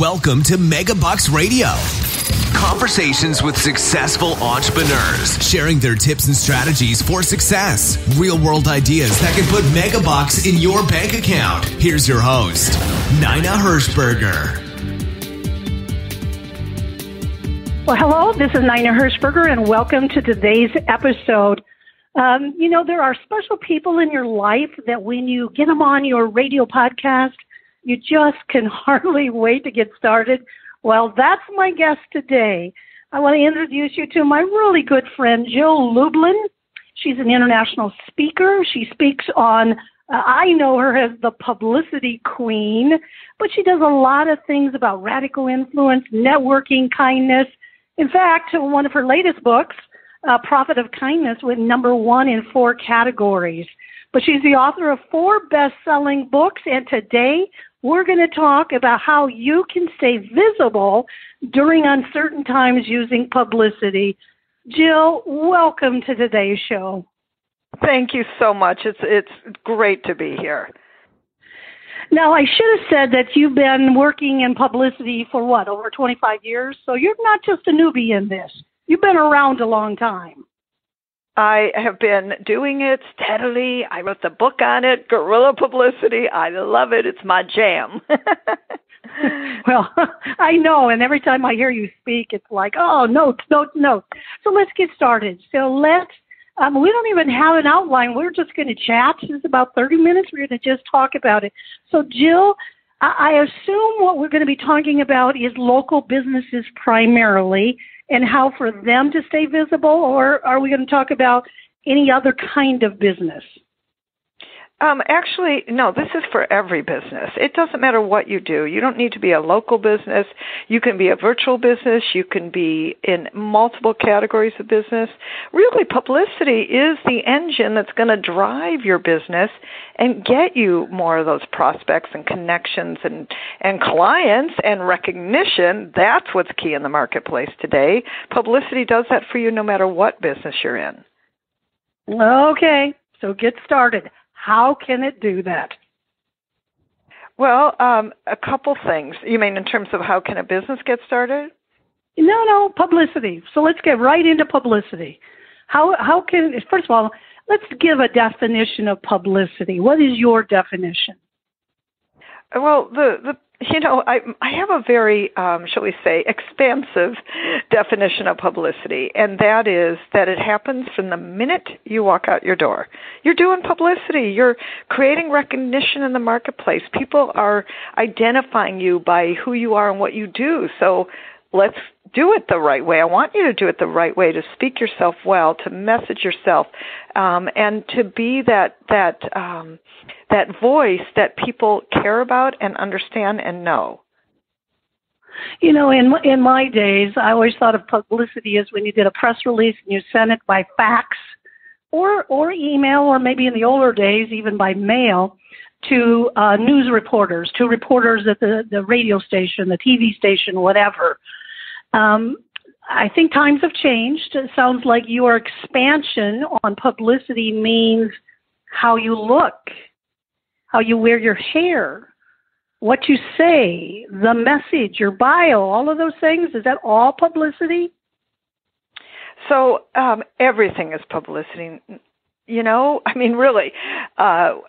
Welcome to Megabucks Radio. Conversations with successful entrepreneurs, sharing their tips and strategies for success. Real-world ideas that can put megabucks in your bank account. Here's your host, Nina Hirschberger. Well, hello, this is Nina Hirschberger, and welcome to today's episode. There are special people in your life that when you get them on your radio podcast, you just can hardly wait to get started. Well, that's my guest today. I want to introduce you to my really good friend, Jill Lublin. She's an international speaker. She speaks on, I know her as the publicity queen, but she does a lot of things about radical influence, networking, kindness. In fact, one of her latest books, Profit of Kindness, went #1 in 4 categories. But she's the author of 4 best-selling books, and today we're going to talk about how you can stay visible during uncertain times using publicity. Jill, welcome to today's show. Thank you so much. It's great to be here. Now, I should have said that you've been working in publicity for over 25 years? So you're not just a newbie in this. You've been around a long time. I have been doing it steadily. I wrote the book on it, Guerrilla Publicity. I love it. It's my jam. Well, I know, and every time I hear you speak, it's like, notes. So let's get started. So we don't even have an outline. We're just going to chat. This is about 30 minutes. We're going to just talk about it. So, Jill, I assume what we're going to be talking about is local businesses primarily, and how for them to stay visible, or are we going to talk about any other kind of business? Actually, no, this is for every business. It doesn't matter what you do. You don't need to be a local business. You can be a virtual business. You can be in multiple categories of business. Really, publicity is the engine that's going to drive your business and get you more of those prospects and connections and clients and recognition. That's what's key in the marketplace today. Publicity does that for you no matter what business you're in. Okay, so get started. How can it do that? Well, a couple things. You mean in terms of how can a business get started? No, publicity. So let's get right into publicity. How can, first of all, let's give a definition of publicity. What is your definition? Well, I have a very, shall we say, expansive definition of publicity, and that is that it happens from the minute you walk out your door. You're doing publicity. You're creating recognition in the marketplace. People are identifying you by who you are and what you do. So let's do it the right way. I want you to do it the right way, to speak yourself well, to message yourself, and to be that voice that people care about and understand and know. In my days, I always thought of publicity as when you did a press release and you sent it by fax or email, or maybe in the older days, even by mail, to news reporters, to reporters at the radio station, the TV station, whatever. I think times have changed. It sounds like your expansion on publicity means how you look, how you wear your hair, what you say, the message, your bio, all of those things. Is that all publicity? So everything is publicity. Really,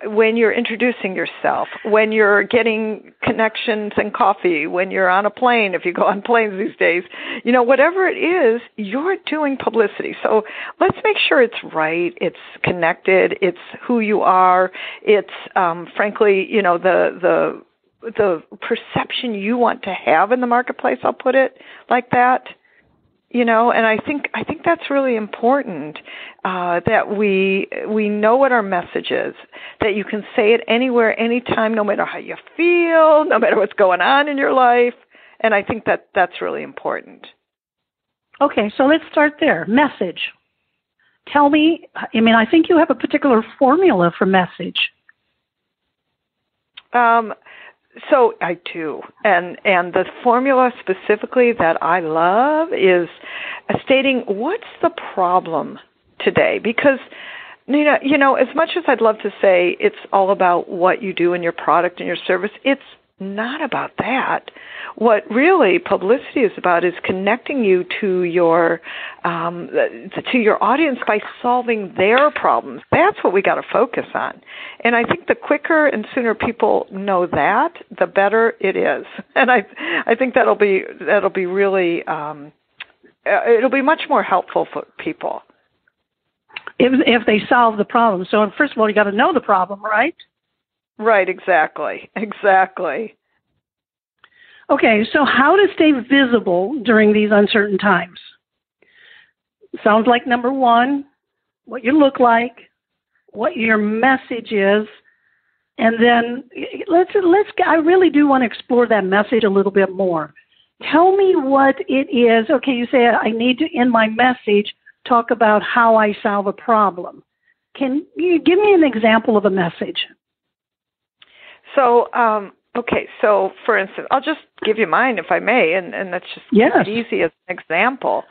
when you're introducing yourself, when you're getting connections and coffee, when you're on a plane, if you go on planes these days, whatever it is, you're doing publicity. So let's make sure it's right, it's connected, it's who you are, it's, frankly, the perception you want to have in the marketplace, I'll put it like that. And I think that's really important, that we know what our message is, that you can say it anywhere, anytime, no matter how you feel, no matter what's going on in your life. And I think that's really important. Okay, so let's start there. Message. Tell me, I think you have a particular formula for message. So I do. And the formula specifically that I love is stating what's the problem today. Because, as much as I'd love to say it's all about what you do in your product and your service, it's not about that. What really publicity is about is connecting you to your audience by solving their problems. That's what we got to focus on. And I think the quicker and sooner people know that, the better it is. And I think that'll be really it'll be much more helpful for people if they solve the problem. So first of all, you got to know the problem, right? Right, exactly. Okay, so how to stay visible during these uncertain times? Sounds like number one, what you look like, what your message is, and then I really do want to explore that message a little bit more. Tell me what it is. Okay, you say I need to, in my message, talk about how I solve a problem. Can you give me an example of a message? So, so for instance, I'll just give you mine if I may, and that's just keep it easy as an example.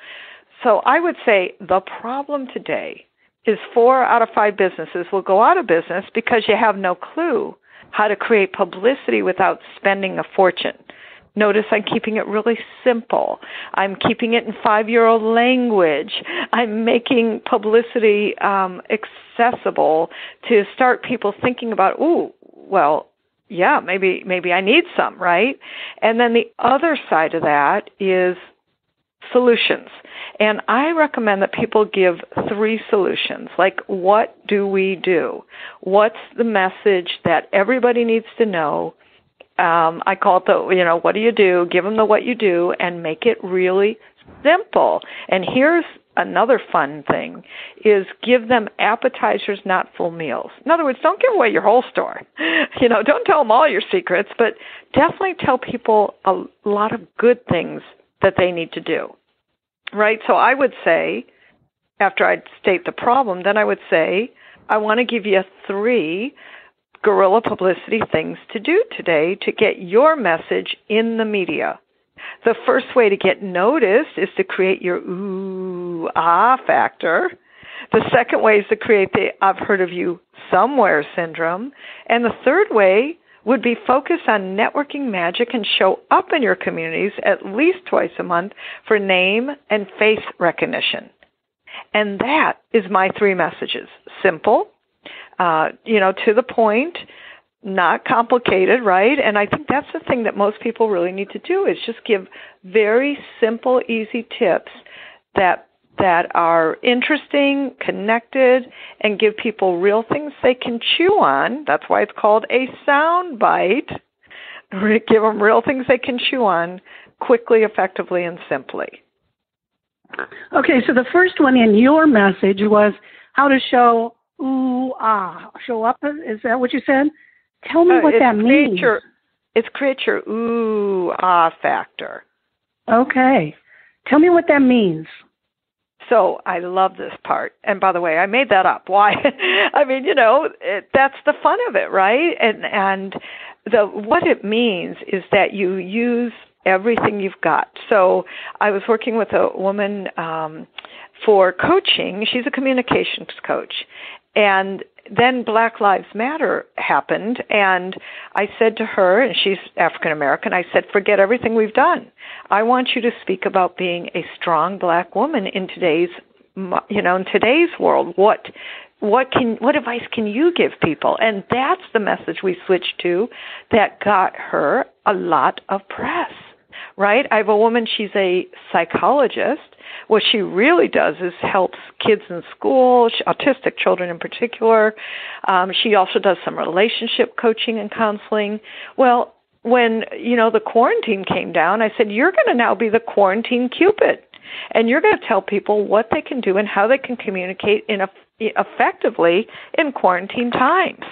So I would say the problem today is 4 out of 5 businesses will go out of business because you have no clue how to create publicity without spending a fortune. Notice I'm keeping it really simple. I'm keeping it in 5-year-old language. I'm making publicity accessible to start people thinking about, yeah, maybe I need some, right? And then the other side of that is solutions. And I recommend that people give 3 solutions. Like, what do we do? What's the message that everybody needs to know? I call it what do you do? Give them the what you do and make it really simple. And here's another fun thing is give them appetizers, not full meals. In other words, don't give away your whole store. Don't tell them all your secrets, but definitely tell people a lot of good things that they need to do, right? So I would say, after I state the problem, then I would say, I want to give you 3 guerrilla publicity things to do today to get your message in the media. The first way to get noticed is to create your ooh, ah factor. The second way is to create the I've heard of you somewhere syndrome. And the third way would be focus on networking magic and show up in your communities at least twice a month for name and face recognition. And that is my 3 messages. Simple, to the point, not complicated, right? And I think that's the thing that most people really need to do is just give very simple, easy tips that are interesting, connected, and give people real things they can chew on. That's why it's called a sound bite. Give them real things they can chew on quickly, effectively, and simply. Okay, so the first one in your message was how to show show up. Is that what you said? Tell me what that means. Create your ooh, ah factor. Okay. Tell me what that means. So I love this part. And by the way, I made that up. Why? I mean, that's the fun of it, right? And what it means is that you use everything you've got. So I was working with a woman for coaching. She's a communications coach. And then Black Lives Matter happened, and I said to her, and she's African American, I said, forget everything we've done. I want you to speak about being a strong Black woman in today's world. What advice can you give people? And that's the message we switched to that got her a lot of press, right? I have a woman, she's a psychologist. What she really does is helps kids in school, autistic children in particular. She also does some relationship coaching and counseling. Well, when, the quarantine came down, I said, you're going to now be the quarantine Cupid. And you're going to tell people what they can do and how they can communicate effectively in quarantine times.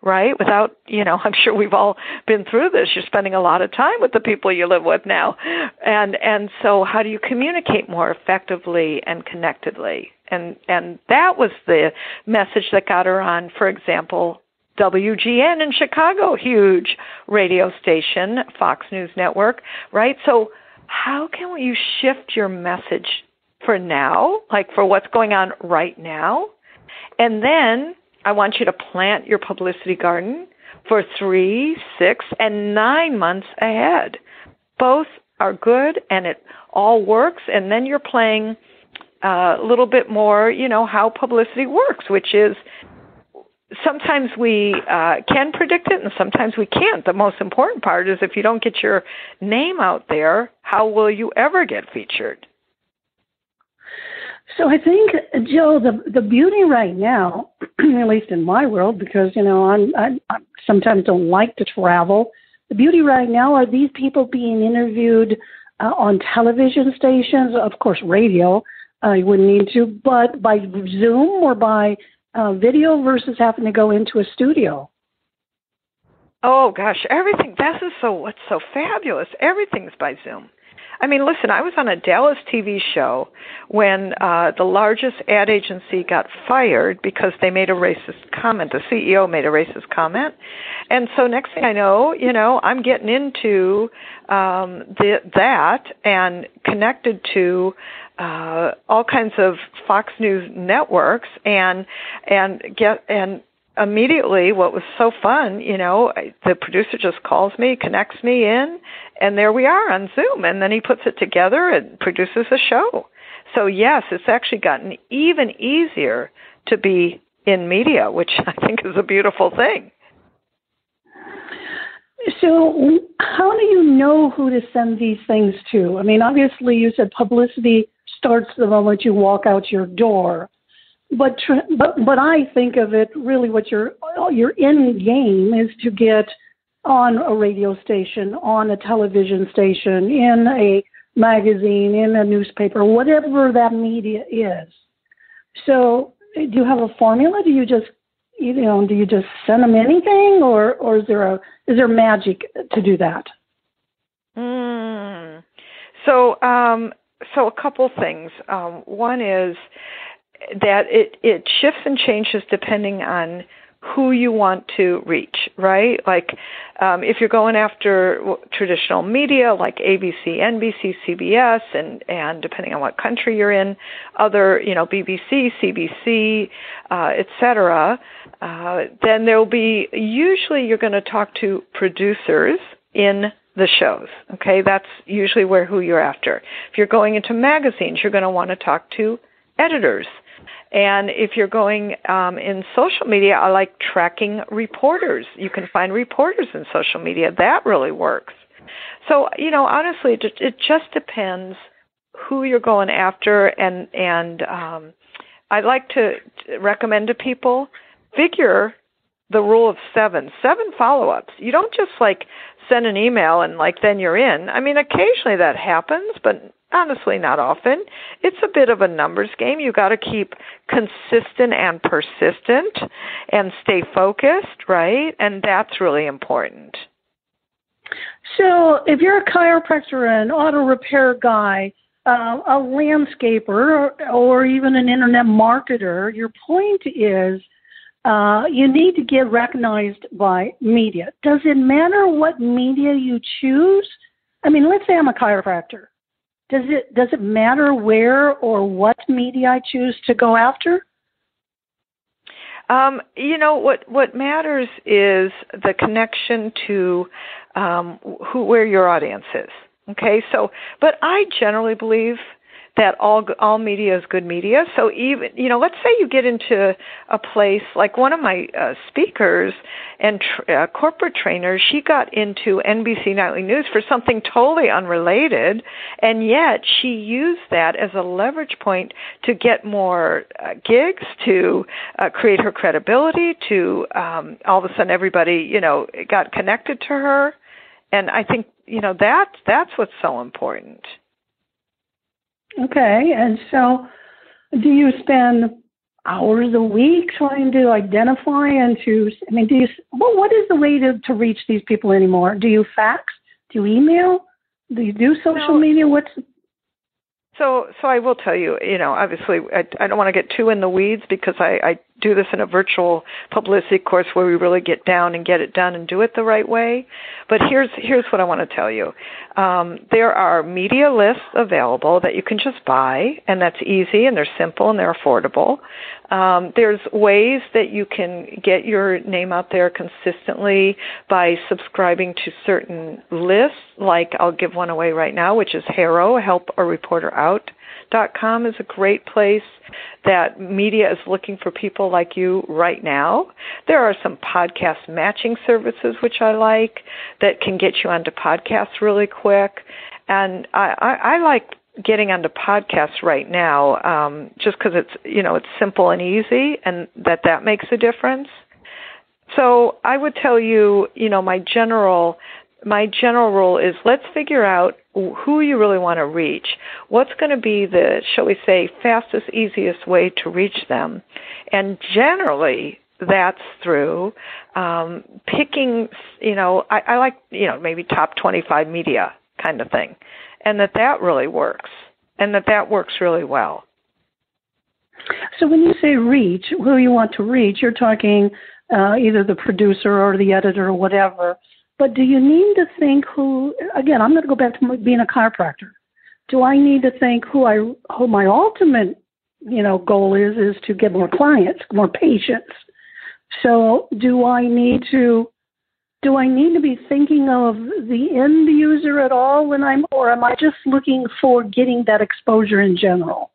Right? Without, I'm sure we've all been through this. You're spending a lot of time with the people you live with now. And so how do you communicate more effectively and connectedly? And that was the message that got her on, for example, WGN in Chicago, huge radio station, Fox News Network, right? So how can you shift your message for now, like for what's going on right now? And then I want you to plant your publicity garden for 3, 6, and 9 months ahead. Both are good, and it all works, and then you're playing a little bit more, how publicity works, which is sometimes we can predict it and sometimes we can't. The most important part is if you don't get your name out there, how will you ever get featured? So I think, Joe, the beauty right now, at least in my world, because, I sometimes don't like to travel, the beauty right now are these people being interviewed on television stations, of course, radio, you wouldn't need to, but by Zoom or by video versus having to go into a studio. Oh, gosh, everything. What's so fabulous. Everything's by Zoom. I mean, listen, I was on a Dallas TV show when the largest ad agency got fired because they made a racist comment. The CEO made a racist comment. And so next thing I know, I'm getting into that and connected to all kinds of Fox News networks and immediately, what was so fun, the producer just calls me, connects me in, and there we are on Zoom. And then he puts it together and produces a show. So, yes, it's actually gotten even easier to be in media, which I think is a beautiful thing. So how do you know who to send these things to? I mean, obviously, you said publicity starts the moment you walk out your door. But I think of it really what your end game is to get on a radio station, on a television station, in a magazine, in a newspaper, whatever that media is. So do you have a formula? Do you just send them anything, or is there magic to do that? So a couple things. One is that it shifts and changes depending on who you want to reach, right? Like if you're going after traditional media like ABC, NBC, CBS, and depending on what country you're in, other, BBC, CBC, et cetera, then there'll be, usually you're going to talk to producers in the shows, okay? That's usually who you're after. If you're going into magazines, you're going to want to talk to editors. And if you're going in social media, I like tracking reporters. You can find reporters in social media. That really works. So, honestly, it just depends who you're going after. And I like to recommend to people, figure the rule of 7 follow-ups. You don't just send an email and then you're in. I mean, occasionally that happens, but honestly, not often. It's a bit of a numbers game. You got to keep consistent and persistent and stay focused, right? And that's really important. So if you're a chiropractor, an auto repair guy, a landscaper, or even an internet marketer, your point is you need to get recognized by media. Does it matter what media you choose? I mean, let's say I'm a chiropractor. Does it matter where or what media I choose to go after? What matters is the connection to where your audience is. Okay, but I generally believe that all media is good media. So even, let's say you get into a place like one of my speakers and corporate trainers, she got into NBC Nightly News for something totally unrelated, and yet she used that as a leverage point to get more gigs, to create her credibility, to all of a sudden everybody, got connected to her. And I think, that's what's so important. Okay, and so do you spend hours a week trying to identify what is the way to reach these people anymore? Do you fax? Do you email? Do you do social media? So I will tell you, obviously, I don't want to get too in the weeds because I do this in a virtual publicity course where we really get down and get it done and do it the right way. But here's what I want to tell you. There are media lists available that you can just buy, and that's easy, and they're simple, and they're affordable. There's ways that you can get your name out there consistently by subscribing to certain lists, like I'll give one away right now, which is HARO, helpareporterout.com is a great place that media is looking for people like you right now. There are some podcast matching services, which I like, that can get you onto podcasts really quick. And I like getting onto podcasts right now just because it's simple and easy, and that makes a difference. So I would tell you, my general rule is let's figure out who you really want to reach. What's going to be the, shall we say, fastest, easiest way to reach them? And generally, that's through picking, I like, maybe top 25 media kind of thing. And that really works, and that works really well. So when you say reach, who you want to reach, you're talking either the producer or the editor or whatever. But do you need to think who, again, I'm going to go back to being a chiropractor. Do I need to think who my ultimate, goal is to get more clients, more patients? So do I need to be thinking of the end user at all or am I just looking for getting that exposure in general?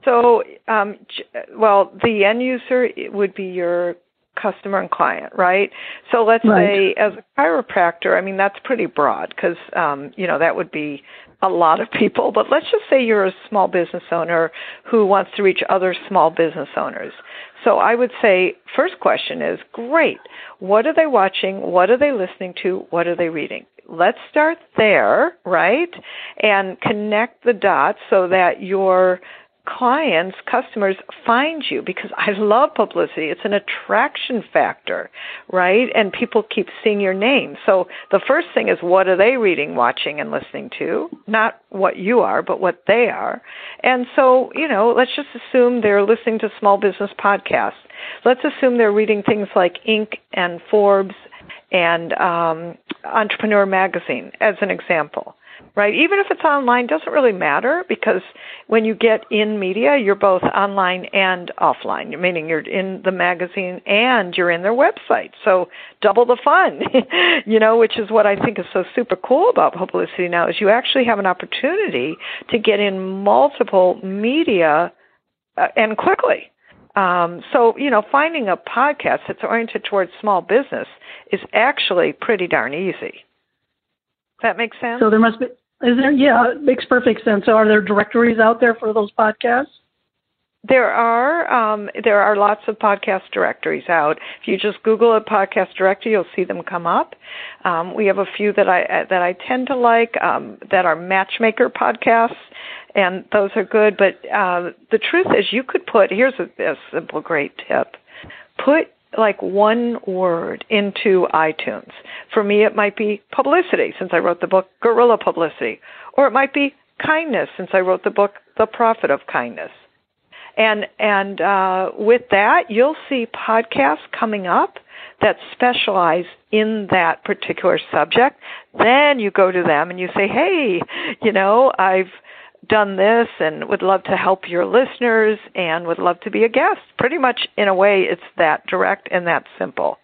So, the end user would be your customer and client, right? So let's say as a chiropractor, that's pretty broad because, that would be a lot of people. But let's just say you're a small business owner who wants to reach other small business owners. So I would say first question is, great, what are they watching? What are they listening to? What are they reading? Let's start there, right? And connect the dots so that your clients, customers find you, because I love publicity. It's an attraction factor, right? And people keep seeing your name. So the first thing is, what are they reading, watching, and listening to? Not what you are, but what they are. And so, let's just assume they're listening to small business podcasts. Let's assume they're reading things like Inc. and Forbes and Entrepreneur Magazine, as an example. Right? Even if it's online, doesn't really matter, because when you get in media, you're both online and offline, meaning you're in the magazine and you're in their website. So double the fun, which is what I think is so super cool about publicity now, is you actually have an opportunity to get in multiple media and quickly. So, finding a podcast that's oriented towards small business is actually pretty darn easy. That makes sense? So there must be, yeah, it makes perfect sense. So are there directories out there for those podcasts? There are lots of podcast directories out. If you just Google a podcast directory, you'll see them come up. We have a few that I tend to like that are matchmaker podcasts, and those are good. But the truth is, you could put, here's a simple, great tip. Put like one word into iTunes. For me, it might be publicity, since I wrote the book Guerrilla Publicity. Or it might be kindness, since I wrote the book The Profit of Kindness. And with that, you'll see podcasts coming up that specialize in that particular subject. Then you go to them and you say, hey, I've done this and would love to help your listeners and would love to be a guest. Pretty much, in a way, it's that direct and that simple.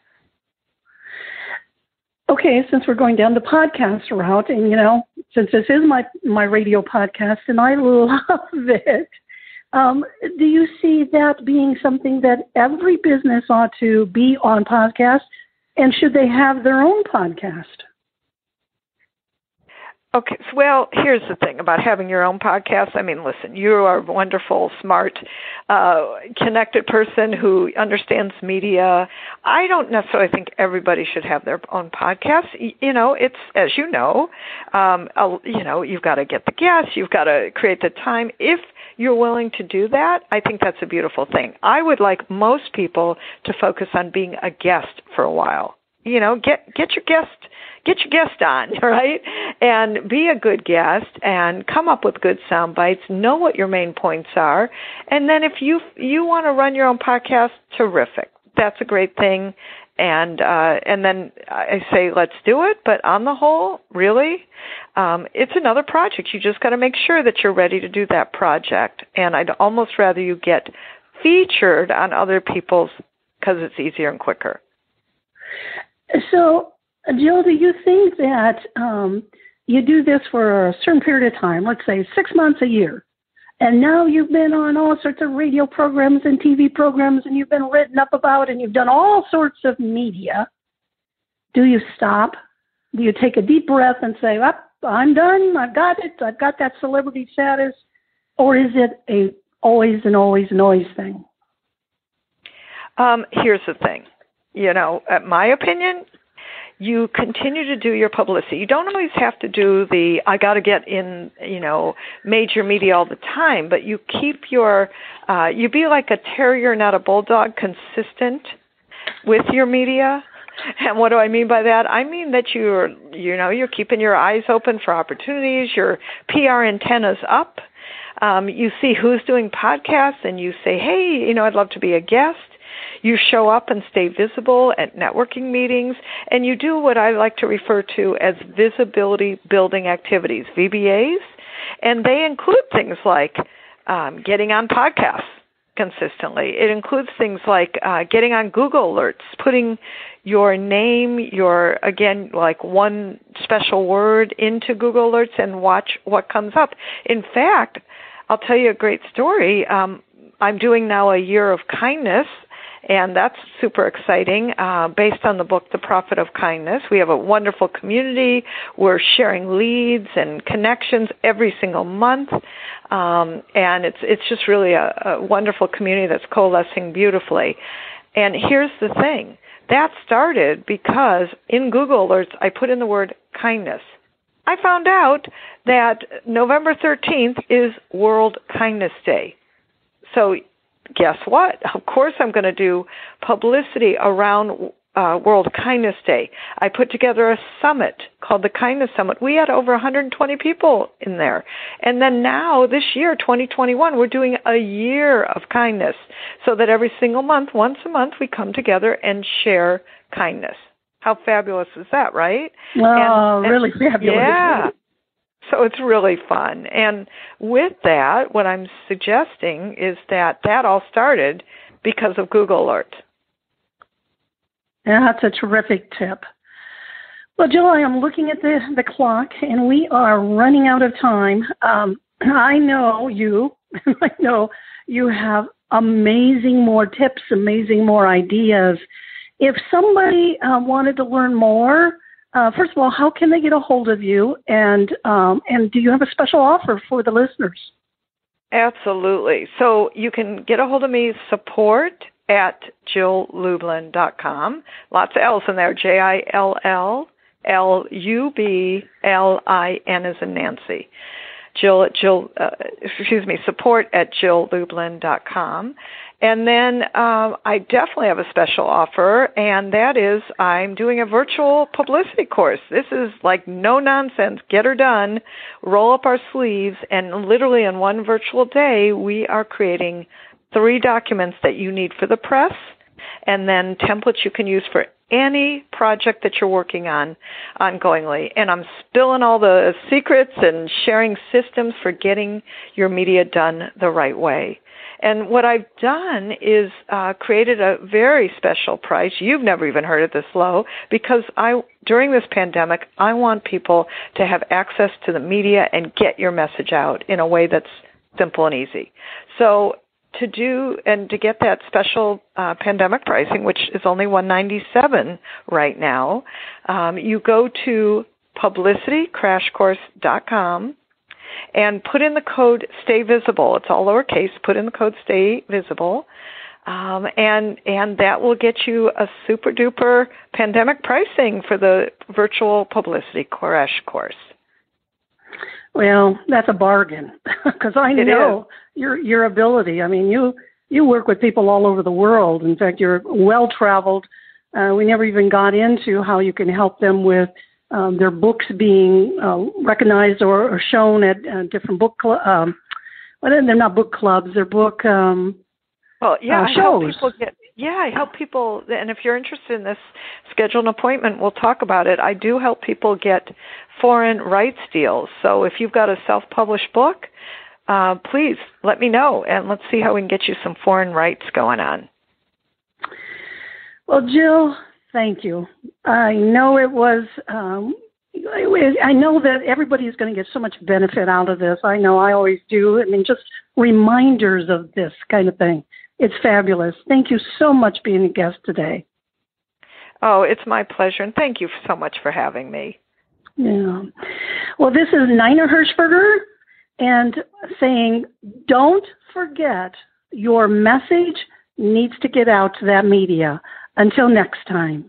Okay, since we're going down the podcast route, and, since this is my radio podcast and I love it, do you see that being something that every business ought to be on podcast, and should they have their own podcast? Okay, well, here's the thing about having your own podcast. Listen, you are a wonderful, smart, connected person who understands media. I don't necessarily think everybody should have their own podcast. It's, as you've got to get the guests, you've got to create the time. If you're willing to do that, I think that's a beautiful thing. I would like most people to focus on being a guest for a while. Get your guest on, right? and be a good guest and come up with good sound bites, know what your main points are. And then if you want to run your own podcast, terrific. That's a great thing. And then I say, let's do it. But on the whole, really, it's another project. You just got to make sure that you're ready to do that project. And I'd almost rather you get featured on other people's, because it's easier and quicker. So, Jill, do you think that you do this for a certain period of time, let's say 6 months, a year, and now you've been on all sorts of radio programs and TV programs, and you've been written up about, and you've done all sorts of media. Do you stop? Do you take a deep breath and say, I'm done, I've got it, I've got that celebrity status? Or is it a always and always and always thing? Here's the thing. My opinion, you continue to do your publicity. You don't always have to do I got to get in, major media all the time, but you keep you be like a terrier, not a bulldog, consistent with your media. And what do I mean by that? I mean that you're keeping your eyes open for opportunities, your PR antenna's up. You see who's doing podcasts and you say, hey, I'd love to be a guest. You show up and stay visible at networking meetings, and you do what I like to refer to as visibility building activities, VBAs, and they include things like getting on podcasts consistently. It includes things like getting on Google Alerts, putting your name, like one special word into Google Alerts and watch what comes up. In fact, I'll tell you a great story. I'm doing now a year of kindness, and that's super exciting, based on the book, The Profit of Kindness. We have a wonderful community. We're sharing leads and connections every single month. And it's just really a wonderful community that's coalescing beautifully. And here's the thing. That started because in Google Alerts, I put in the word kindness. I found out that November 13th is World Kindness Day. So guess what? Of course I'm going to do publicity around World Kindness Day. I put together a summit called the Kindness Summit. We had over 120 people in there. And then now, this year, 2021, we're doing a year of kindness so that every single month, once a month, we come together and share kindness. How fabulous is that, right? Oh, really fabulous. Yeah. So it's really fun. And with that, what I'm suggesting is that all started because of Google Alert. Yeah, that's a terrific tip. Well, Jill, I am looking at the clock, and we are running out of time. I know you have amazing more tips, amazing more ideas. If somebody wanted to learn more, first of all, how can they get a hold of you? And do you have a special offer for the listeners? Absolutely. So you can get a hold of me, support@JillLublin.com. Lots of L's in there, JILLLUBLIN as in Nancy. support@JillLublin.com. And then I definitely have a special offer, and that is I'm doing a virtual publicity course. This is like no nonsense, get her done, roll up our sleeves, and literally in one virtual day, we are creating 3 documents that you need for the press, and then templates you can use for any project that you're working on ongoingly. And I'm spilling all the secrets and sharing systems for getting your media done the right way. And what I've done is created a very special price. You've never even heard it this low, because during this pandemic, I want people to have access to the media and get your message out in a way that's simple and easy. So to get that special pandemic pricing, which is only $197 right now, you go to publicitycrashcourse.com and put in the code Stay Visible. It's all lowercase. Put in the code Stay Visible, and that will get you a super duper pandemic pricing for the virtual Publicity Crash Course. Well, that's a bargain, because I know your ability. I mean, you work with people all over the world. In fact, you're well-traveled. We never even got into how you can help them with their books being recognized or shown at different book clubs. They're not book clubs. They're book shows. I help people, and if you're interested in this, schedule an appointment. We'll talk about it. I do help people get foreign rights deals. So if you've got a self-published book, please let me know, and let's see how we can get you some foreign rights going on. Well, Jill, thank you. I know it was. I know that everybody is going to get so much benefit out of this. I know I always do. I mean, just reminders of this kind of thing. It's fabulous. Thank you so much for being a guest today. Oh, it's my pleasure, and thank you so much for having me. Yeah. Well, this is Nina Hirschberger, and saying, don't forget, your message needs to get out to that media. Until next time.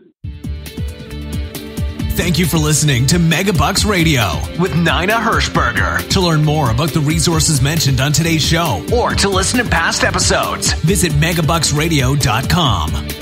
Thank you for listening to Megabucks Radio with Nina Hirschberger. To learn more about the resources mentioned on today's show or to listen to past episodes, visit megabucksradio.com.